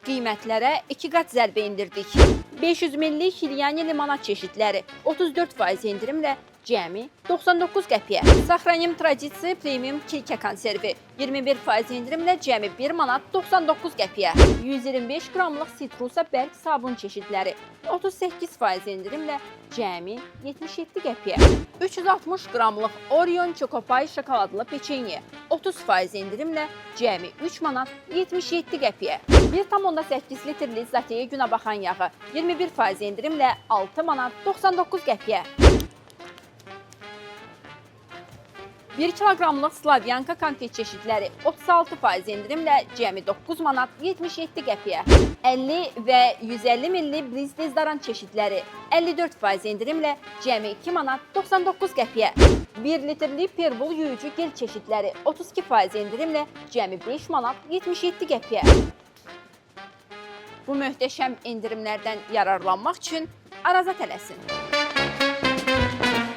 Qiymətlərə 2 qat zərbə endirdik. 500 millik Hilyani limonad çeşidləri 34% endirimlə cəmi 99 qəpiyə. Saxranim tradisiya premium kilkə konservi 21% endirimlə cəmi 1 manat 99 qəpiyə. 125 qramlıq sitrusa bərk sabun çeşidləri 38% endirimlə cəmi 77 qəpiyə. 360 qramlıq Orion Chocopay şokoladlı peçenye 30% endirimlə cəmi 3 manat 77 qəpiyə. 1,8 litrli Zateye günəbaxan yağı 21% endirimlə 6 manat 99 qəpiyə. 1 kiloqramlıq Slavyanka konfet çeşidləri 36% endirimlə cəmi 9 manat 77 qəpiyə. 50 və 150 milli Bliss dezodorant çeşidləri 54% endirimlə cəmi 2 manat 99 qəpiyə. 1 litrli Perbul yuyucu gel çeşidləri 32% endirimlə cəmi 5 manat 77 qəpiyə. Bu möhtəşəm endirimlərdən yararlanmaq üçün Araza tələsin.